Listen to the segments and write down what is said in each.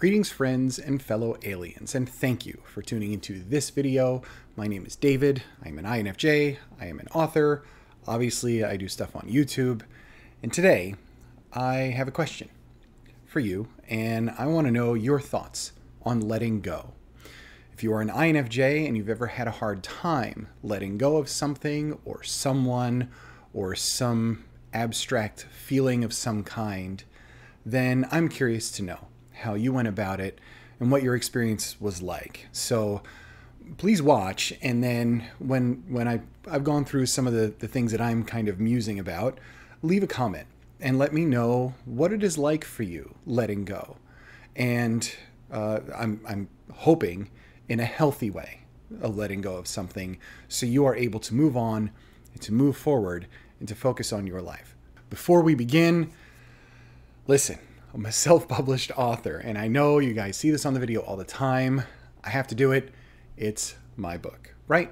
Greetings friends and fellow aliens, and thank you for tuning into this video. My name is David, I'm an INFJ, I am an author, obviously I do stuff on YouTube, and today I have a question for you, and I want to know your thoughts on letting go. If you are an INFJ and you've ever had a hard time letting go of something or someone or some abstract feeling of some kind, then I'm curious to know how you went about it and what your experience was like. So please watch, and then when I've gone through some of the things that I'm kind of musing about, leave a comment and let me know what it is like for you letting go. And I'm hoping in a healthy way of letting go of something so you are able to move on and to move forward and to focus on your life. Before we begin, listen, I'm a self-published author, and I know you guys see this on the video all the time. I have to do it. It's my book, right?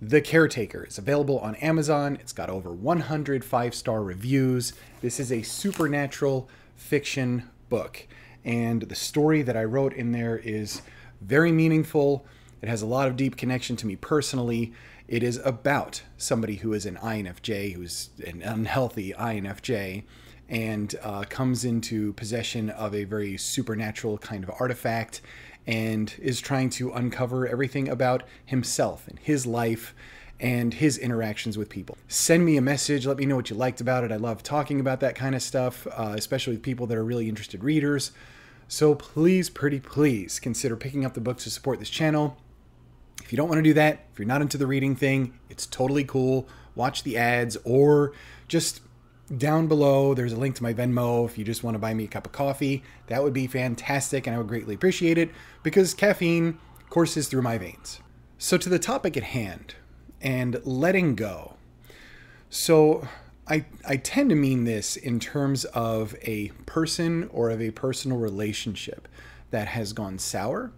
The Caretaker is available on Amazon. It's got over 100 5-star reviews. This is a supernatural fiction book, and the story that I wrote in there is very meaningful. It has a lot of deep connection to me personally. It is about somebody who is an INFJ, who's an unhealthy INFJ, and comes into possession of a very supernatural kind of artifact and is trying to uncover everything about himself and his life and his interactions with people. Send me a message. Let me know what you liked about it. I love talking about that kind of stuff, especially with people that are really interested readers. So please, pretty please, consider picking up the book to support this channel. If you don't want to do that, if you're not into the reading thing, it's totally cool. Watch the ads, or just down below, there's a link to my Venmo if you just want to buy me a cup of coffee. That would be fantastic, and I would greatly appreciate it because caffeine courses through my veins. So to the topic at hand, and letting go. So I tend to mean this in terms of a person or of a personal relationship that has gone sour,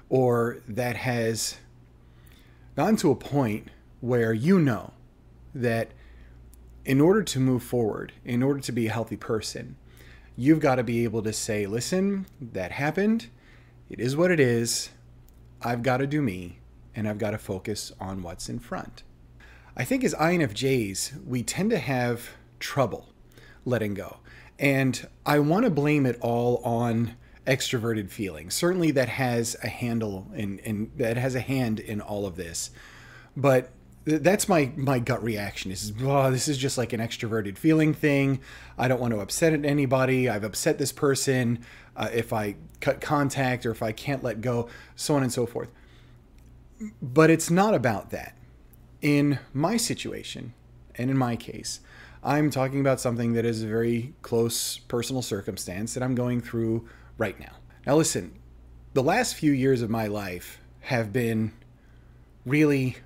or that has gotten to a point where you know that in order to move forward, in order to be a healthy person, you've got to be able to say, listen, that happened. It is what it is. I've got to do me, and I've got to focus on what's in front. I think as INFJs, we tend to have trouble letting go. And I want to blame it all on extroverted feelings. Certainly that has a handle in that has a hand in all of this. But that's my gut reaction is, oh, this is just like an extroverted feeling thing. I don't want to upset anybody. I've upset this person. If I cut contact or if I can't let go, so on and so forth. But it's not about that. In my situation, and in my case, I'm talking about something that is a very close personal circumstance that I'm going through right now. Now listen, the last few years of my life have been really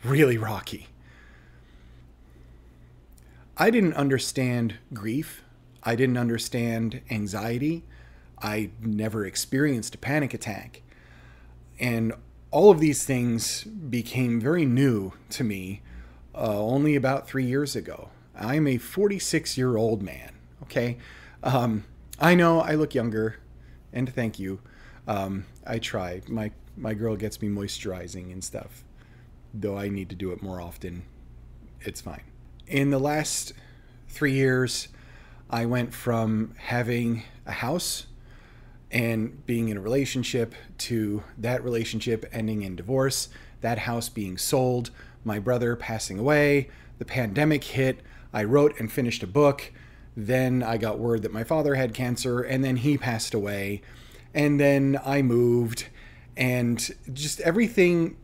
rocky. I didn't understand grief. I didn't understand anxiety. I never experienced a panic attack. And all of these things became very new to me only about 3 years ago. I'm a 46-year-old man, okay? I know I look younger, and thank you. I try. My girl gets me moisturizing and stuff. Though I need to do it more often, it's fine. In the last 3 years, I went from having a house and being in a relationship to that relationship ending in divorce, that house being sold, my brother passing away, the pandemic hit, I wrote and finished a book, then I got word that my father had cancer, and then he passed away, and then I moved, and just everything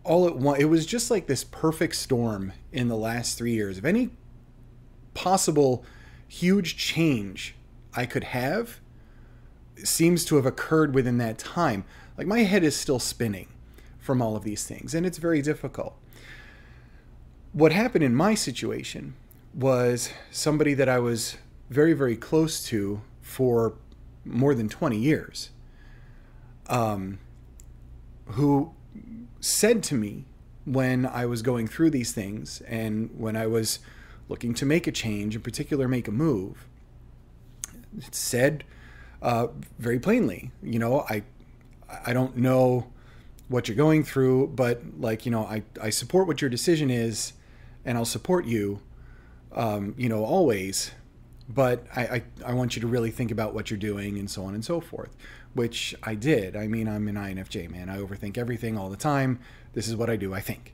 all at once. It was just like this perfect storm in the last 3 years. If any possible huge change I could have seems to have occurred within that time. Like, my head is still spinning from all of these things, and it's very difficult. What happened in my situation was somebody that I was very close to for more than 20 years, who said to me when I was going through these things and when I was looking to make a change, in particular make a move, it said very plainly. I don't know what you're going through, but I support what your decision is, and I'll support you, always. But I want you to really think about what you're doing, and so on and so forth, which I did. I mean, I'm an INFJ, man. I overthink everything all the time. This is what I do. I think.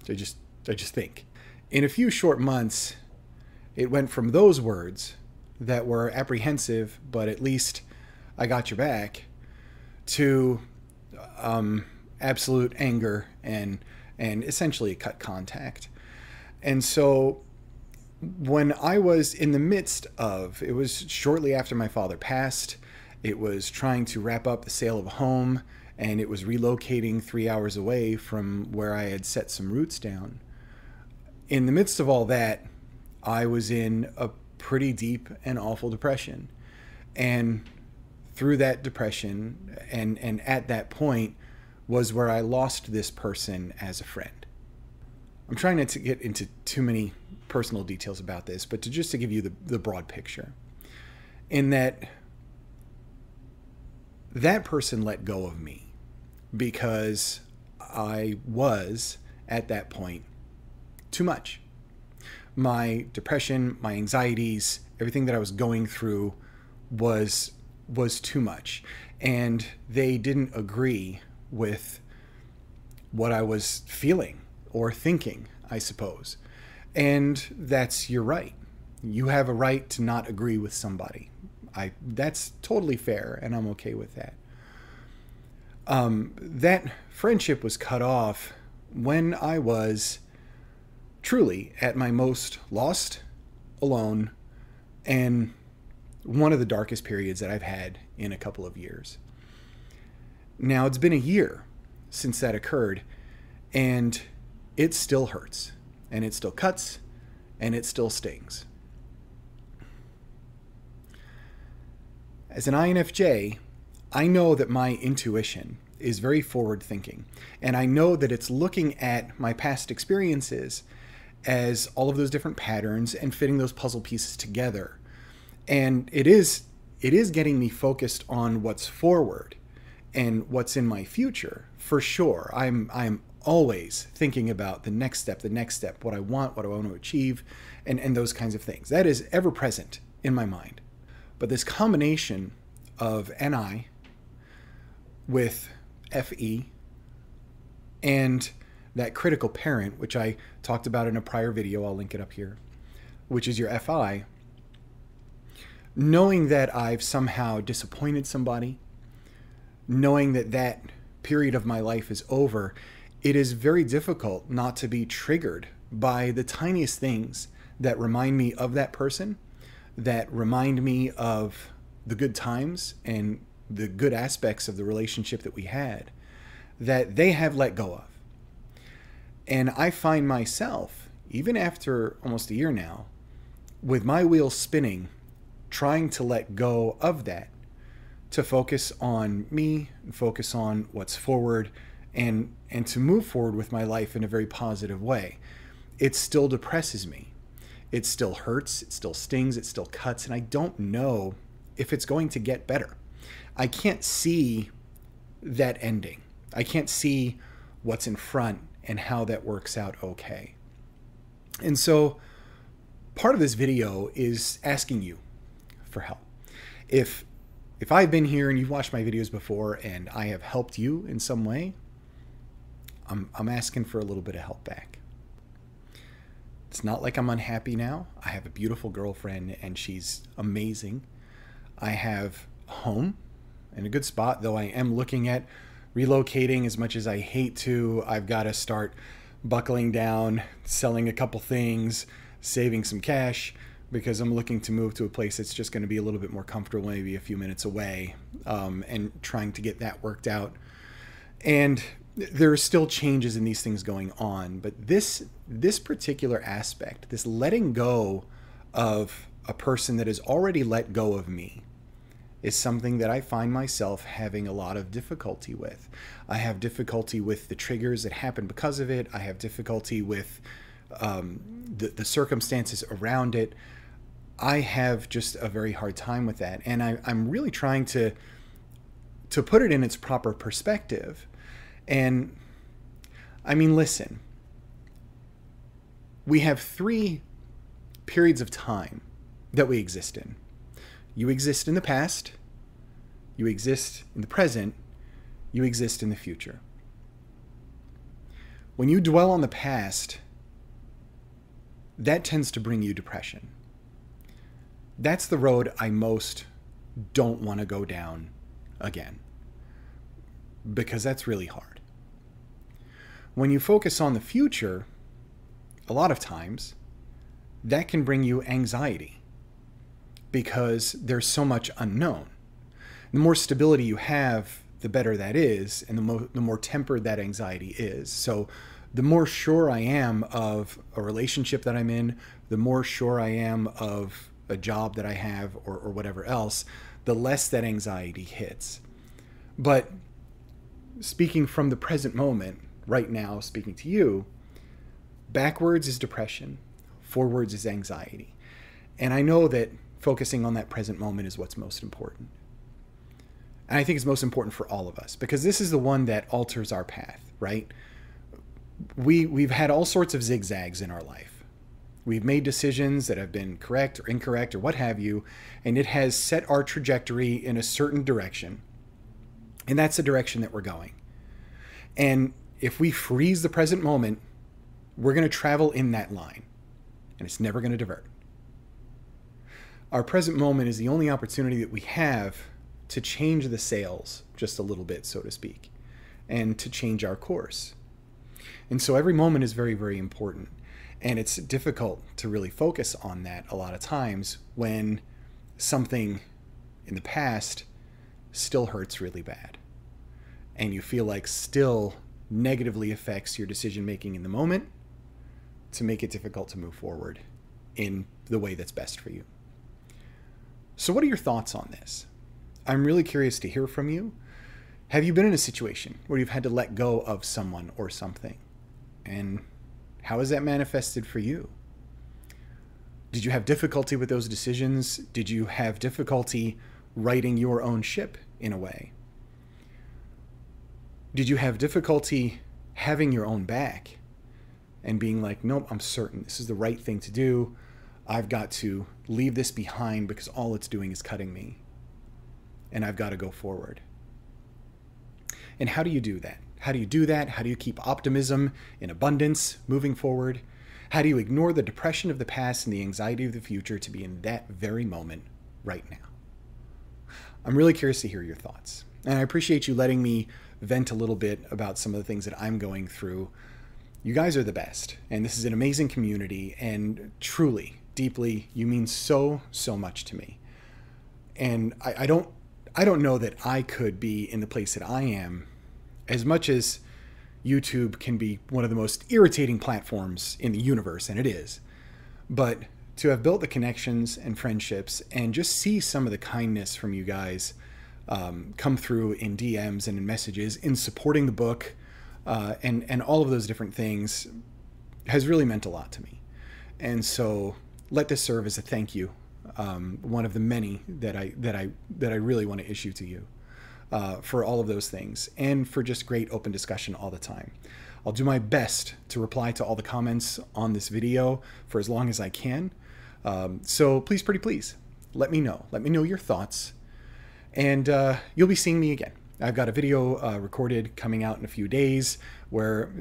I just think. In a few short months, it went from those words that were apprehensive, but at least I got your back, to absolute anger and essentially cut contact. And so when I was in the midst of, it was shortly after my father passed, it was trying to wrap up the sale of a home, and it was relocating 3 hours away from where I had set some roots down. In the midst of all that, I was in a pretty deep and awful depression. And through that depression and at that point was where I lost this person as a friend. I'm trying not to get into too many personal details about this, but just to give you the broad picture. In that person let go of me because I was, at that point, too much. My depression, my anxieties, everything that I was going through was too much. And they didn't agree with what I was feeling or thinking, I suppose. And that's your right. You have a right to not agree with somebody. That's totally fair, and I'm okay with that. That friendship was cut off when I was truly at my most lost, alone, and one of the darkest periods that I've had in a couple of years. Now, it's been a year since that occurred, and it still hurts, and it still cuts, and it still stings. As an INFJ, I know that my intuition is very forward-thinking, and I know that it's looking at my past experiences as all of those different patterns and fitting those puzzle pieces together. And it is getting me focused on what's forward and what's in my future, for sure. I'm always thinking about the next step, what I want to achieve, and those kinds of things. That is ever present in my mind. But this combination of NI with FE and that critical parent, which I talked about in a prior video, I'll link it up here, which is your FI, knowing that I've somehow disappointed somebody, knowing that that period of my life is over, it is very difficult not to be triggered by the tiniest things that remind me of that person, that remind me of the good times and the good aspects of the relationship that we had, that they have let go of. And I find myself, even after almost a year now, with my wheels spinning, trying to let go of that, to focus on me, and focus on what's forward, and to move forward with my life in a very positive way. It still depresses me. It still hurts, it still stings, it still cuts, and I don't know if it's going to get better. I can't see that ending. I can't see what's in front and how that works out okay. And so part of this video is asking you for help. If I've been here and you've watched my videos before and I have helped you in some way, I'm asking for a little bit of help back. It's not like I'm unhappy now. I have a beautiful girlfriend and she's amazing. I have a home and a good spot, though I am looking at relocating. As much as I hate to, I've got to start buckling down, selling a couple things, saving some cash, because I'm looking to move to a place that's just going to be a little bit more comfortable, maybe a few minutes away, and trying to get that worked out. And there are still changes in these things going on, but this particular aspect, this letting go of a person that has already let go of me, is something that I find myself having a lot of difficulty with. I have difficulty with the triggers that happen because of it. I have difficulty with the circumstances around it. I have just a very hard time with that. And I'm really trying to put it in its proper perspective. And I mean, listen, we have 3 periods of time that we exist in. You exist in the past, you exist in the present, you exist in the future. When you dwell on the past, that tends to bring you depression. That's the road I most don't want to go down again, because that's really hard. When you focus on the future, a lot of times, that can bring you anxiety because there's so much unknown. The more stability you have, the better that is, and the more tempered that anxiety is. So the more sure I am of a relationship that I'm in, the more sure I am of a job that I have or whatever else, the less that anxiety hits. But speaking from the present moment, right now, speaking to you, backwards is depression, forwards is anxiety. And I know that focusing on that present moment is what's most important. And I think it's most important for all of us, because this is the one that alters our path, right? We've had all sorts of zigzags in our life. We've made decisions that have been correct or incorrect or what have you, and it has set our trajectory in a certain direction. And that's the direction that we're going. And if we freeze the present moment, we're going to travel in that line, and it's never going to divert. Our present moment is the only opportunity that we have to change the sails just a little bit, so to speak, and to change our course. And so every moment is very, very important. And it's difficult to really focus on that a lot of times when something in the past still hurts really bad. And you feel like still negatively affects your decision making in the moment to make it difficult to move forward in the way that's best for you. So what are your thoughts on this? I'm really curious to hear from you. Have you been in a situation where you've had to let go of someone or something? And how has that manifested for you? Did you have difficulty with those decisions? Did you have difficulty righting your own ship in a way? Did you have difficulty having your own back and being like, nope, I'm certain this is the right thing to do. I've got to leave this behind because all it's doing is cutting me. And I've got to go forward. And how do you do that? How do you do that? How do you keep optimism in abundance moving forward? How do you ignore the depression of the past and the anxiety of the future to be in that very moment right now? I'm really curious to hear your thoughts. And I appreciate you letting me vent a little bit about some of the things that I'm going through. You guys are the best. And this is an amazing community. And truly, deeply, you mean so, so much to me. And I don't know that I could be in the place that I am, as much as YouTube can be one of the most irritating platforms in the universe, and it is. But to have built the connections and friendships and just see some of the kindness from you guys come through in DMs and in messages, in supporting the book, and all of those different things has really meant a lot to me. And so let this serve as a thank you. One of the many that I really want to issue to you for all of those things, and for just great open discussion all the time. I'll do my best to reply to all the comments on this video for as long as I can. So please, pretty please, let me know. Let me know your thoughts, and you'll be seeing me again. I've got a video recorded coming out in a few days where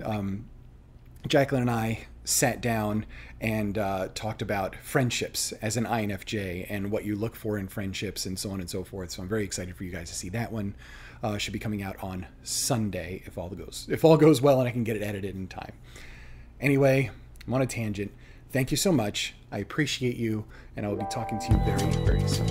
Jacqueline and I sat down and talked about friendships as an INFJ and what you look for in friendships and so on and so forth. So I'm very excited for you guys to see that one. Should be coming out on Sunday if all goes well and I can get it edited in time. Anyway, I'm on a tangent. Thank you so much. I appreciate you, and I will be talking to you very, very soon.